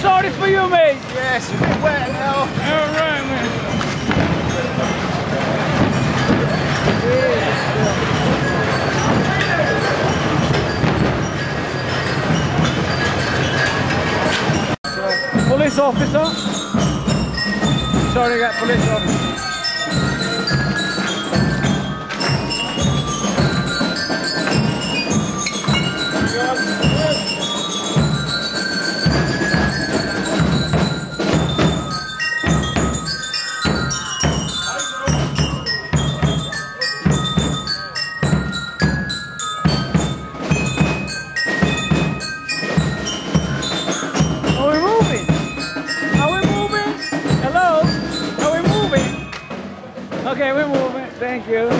sorry for you, mate. Yes, you're a bit wet now. All right, man. Police officer. Sorry, I got police officer. Okay, we're moving. Thank you. Where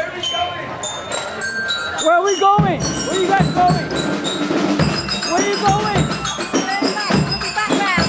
are we going? Where are we going? Where are you guys going? Where are you going? We'll be back now.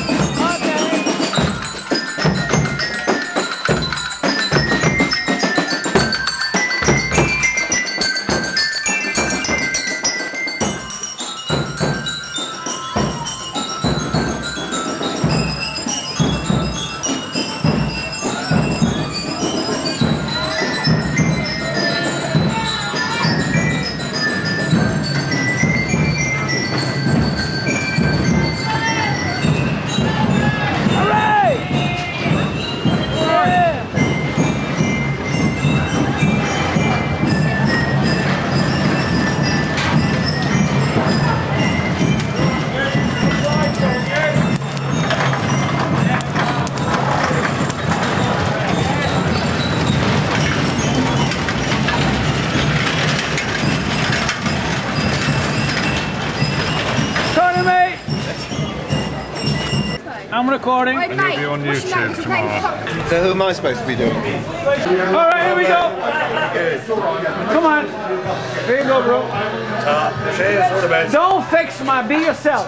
I'm recording. Wait, mate, You'll be on YouTube tomorrow. So who am I supposed to be doing? All right, here we go. Come on. Here you go, bro. Cheers, all the best. Don't fix my. Be yourself.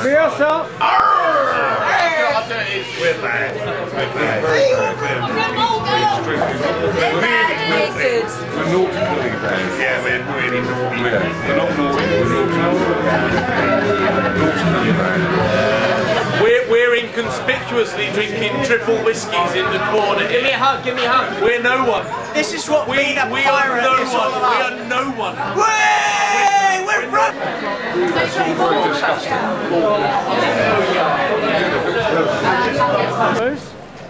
Be yourself. We're bad. We're bad. We're naughty bad. Yeah, we're really naughty bad. We're not naughty, we're naughty bad. We're inconspicuously drinking triple whiskies in the corner. Give me a hug, give me a hug. We're no one. This is what We are no one. We are no one. We're from.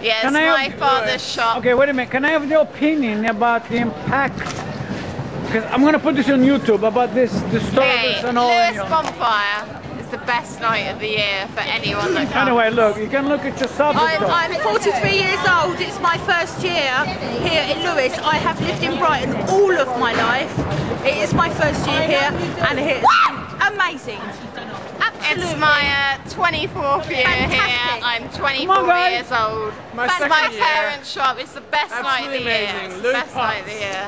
Yes, Can I my have- father's shop. Okay, wait a minute. Can I have your opinion about the impact? Because I'm going to put this on YouTube about this disturbance Okay, and all. Lewis you know. Bonfire is the best night of the year for anyone that comes. Anyway, look, you can look at yourself. I'm 43 years old. It's my first year here in Lewis. I have lived in Brighton all of my life. It is my first year here, and it's amazing. It's my 24th year Fantastic. here. I'm 24 Come on, guys. years old. My It's second my year. parents' shop. It's the best night of the Absolutely year. amazing. It's the Luke best night of the Potts. year.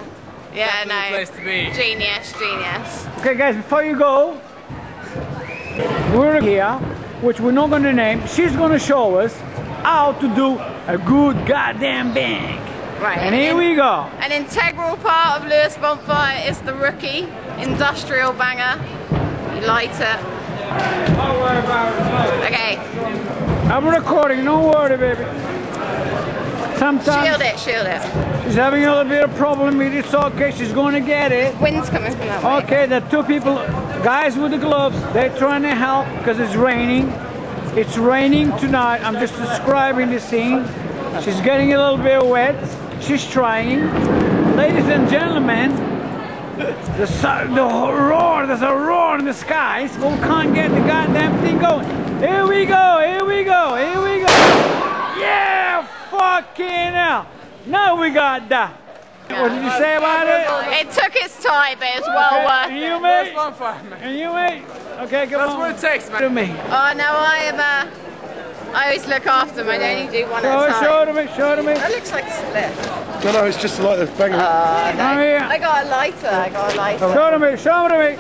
Yeah, Definitely no. place to be. Genius, genius. Okay, guys, before you go, we're here, which we're not going to name. She's going to show us how to do a good goddamn bang. Right. And here we go. An integral part of Lewis Bonfire is the Rookie industrial banger. You light it. Okay. I'm recording, don't worry, baby. Sometimes Shield it, shield it. she's having a little bit of problem with it. It's okay, she's going to get it. Wind's coming from that way. Okay, the two people, guys with the gloves, they're trying to help because it's raining. It's raining tonight. I'm just describing the scene. She's getting a little bit wet. She's trying. Ladies and gentlemen, the roar, there's a roar in the skies. We can't get the goddamn thing going. Here we go, here we go, here we go. Yeah, fucking hell. Now we got that. What did you say about it? It took its time, but it's well worth And it. you, mate? Bonfire, man. And you, mate? Okay, come That's on. what it takes, man. To me. Oh no, I always look after them. I only do one at a time. Show to me, show to me. That looks like a split. No, it's just like the bang. No. Come here. I got a lighter. Show to me, show to me.